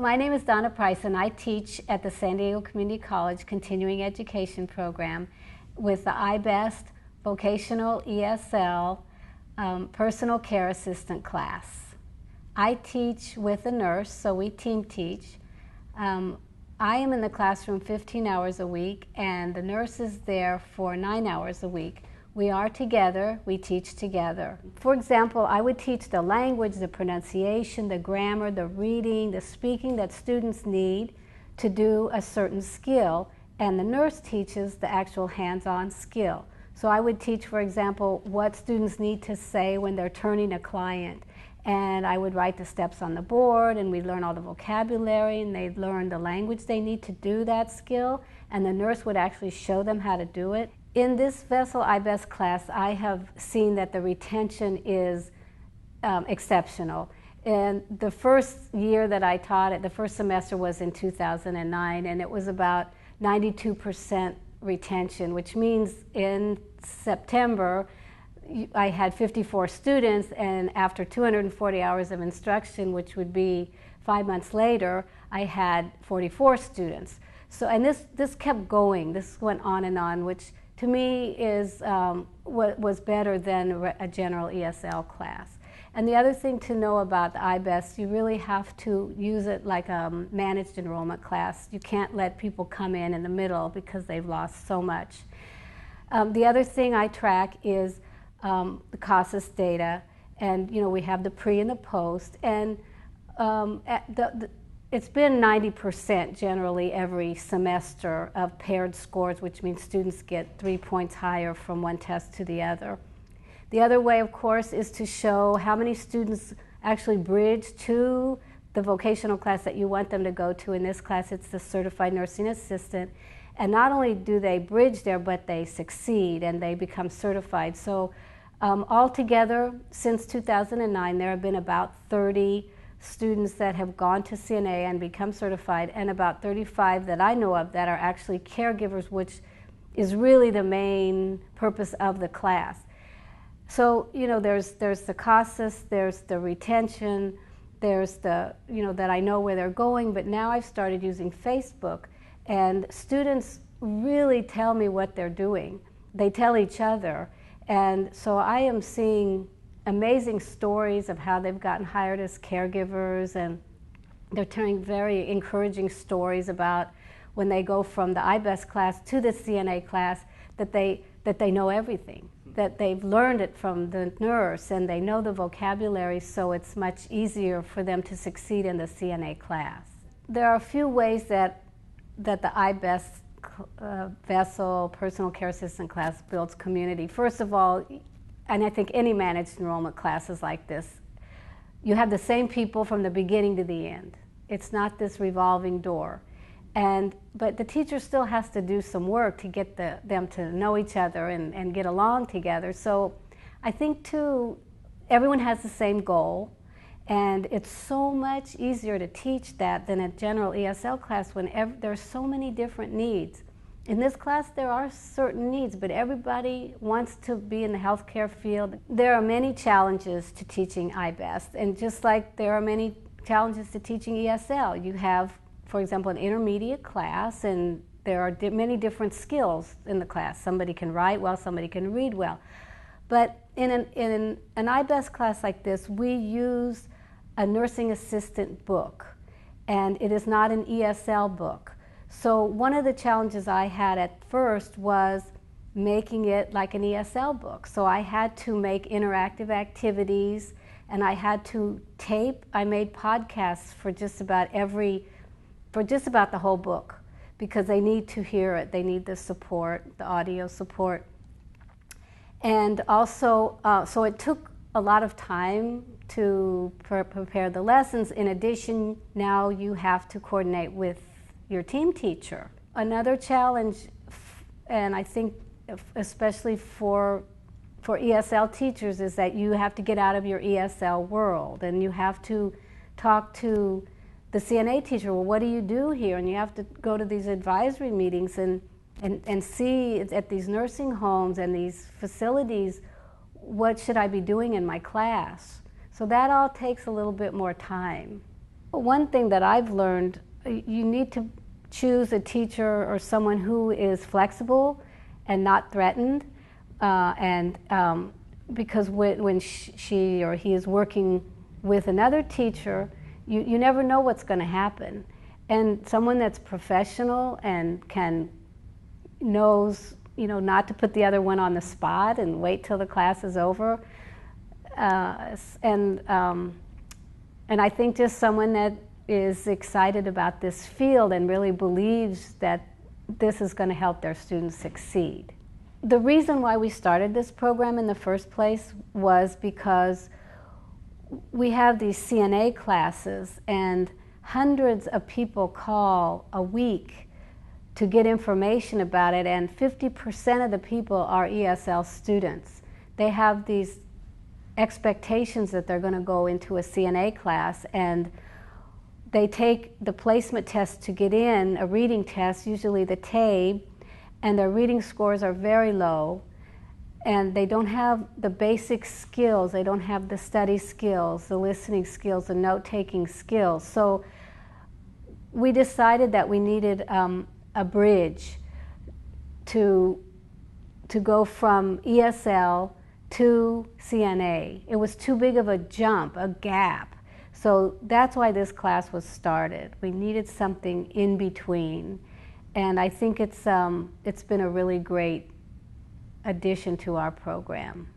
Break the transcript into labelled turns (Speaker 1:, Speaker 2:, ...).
Speaker 1: My name is Donna Price, and I teach at the San Diego Community College Continuing Education Program with the iBest Vocational ESL Personal Care Assistant class. I teach with a nurse, so we team teach. I am in the classroom 15 hours a week, and the nurse is there for 9 hours a week. We are together, we teach together. For example, I would teach the language, the pronunciation, the grammar, the reading, the speaking that students need to do a certain skill, and the nurse teaches the actual hands-on skill. So I would teach, for example, what students need to say when they're turning a client. And I would write the steps on the board, and we'd learn all the vocabulary, and they'd learn the language they need to do that skill, and the nurse would actually show them how to do it. In this Vessel iBest class, I have seen that the retention is exceptional. And the first year that I taught it, the first semester was in 2009, and it was about 92% retention, which means in September, I had 54 students, and after 240 hours of instruction, which would be 5 months later, I had 44 students. So, and this kept going. This went on and on, which to me is was better than a general ESL class. And the other thing to know about the iBest, you really have to use it like a managed enrollment class. You can't let people come in the middle because they've lost so much. The other thing I track is the CASAS data, and we have the pre and the post, and it's been 90% generally every semester of paired scores, which means students get 3 points higher from one test to the other. The other way, of course, is to show how many students actually bridge to the vocational class that you want them to go to. In this class, it's the Certified Nursing Assistant. And not only do they bridge there, but they succeed and they become certified. So altogether, since 2009, there have been about 30 students that have gone to CNA and become certified, and about 35 that I know of that are actually caregivers, which is really the main purpose of the class. So, there's the CASAS, there's the retention, there's the, that I know where they're going, but now I've started using Facebook, and students really tell me what they're doing. They tell each other, and so I am seeing amazing stories of how they've gotten hired as caregivers, and they're telling very encouraging stories about when they go from the iBest class to the CNA class that they know everything, that they've learned it from the nurse and they know the vocabulary, so it's much easier for them to succeed in the CNA class. There are a few ways that the iBest Vessel Personal Care Assistant class builds community. First of all, and I think any managed enrollment class is like this, you have the same people from the beginning to the end. It's not this revolving door. But the teacher still has to do some work to get them to know each other and get along together. So I think, too, everyone has the same goal, and it's so much easier to teach that than a general ESL class when there are so many different needs. In this class, there are certain needs, but everybody wants to be in the healthcare field. There are many challenges to teaching iBest, and just like there are many challenges to teaching ESL. You have, for example, an intermediate class, and there are many different skills in the class. Somebody can write well, somebody can read well. But in an iBest class like this, we use a nursing assistant book, and it is not an ESL book. So one of the challenges I had at first was making it like an ESL book. So I had to make interactive activities, and I had to tape. I made podcasts for just about the whole book, because they need to hear it. They need the support, the audio support. And also, so it took a lot of time to prepare the lessons. In addition, now you have to coordinate with your team teacher. Another challenge, and I think especially for ESL teachers, is that you have to get out of your ESL world, and you have to talk to the CNA teacher. Well, what do you do here? And you have to go to these advisory meetings and see at these nursing homes and these facilities, what should I be doing in my class? So that all takes a little bit more time. One thing that I've learned, you need to choose a teacher or someone who is flexible and not threatened, because when she or he is working with another teacher, you never know what's going to happen. And someone that's professional and knows, not to put the other one on the spot and wait till the class is over. And I think just someone that is excited about this field and really believes that this is going to help their students succeed. The reason why we started this program in the first place was because we have these CNA classes and hundreds of people call a week to get information about it, and 50% of the people are ESL students. They have these expectations that they're going to go into a CNA class, and they take the placement test to get in, a reading test, usually the TABE, and their reading scores are very low, and they don't have the basic skills, they don't have the study skills, the listening skills, the note-taking skills. So we decided that we needed a bridge to go from ESL to CNA. It was too big of a jump, a gap. So that's why this class was started. We needed something in between. And I think it's been a really great addition to our program.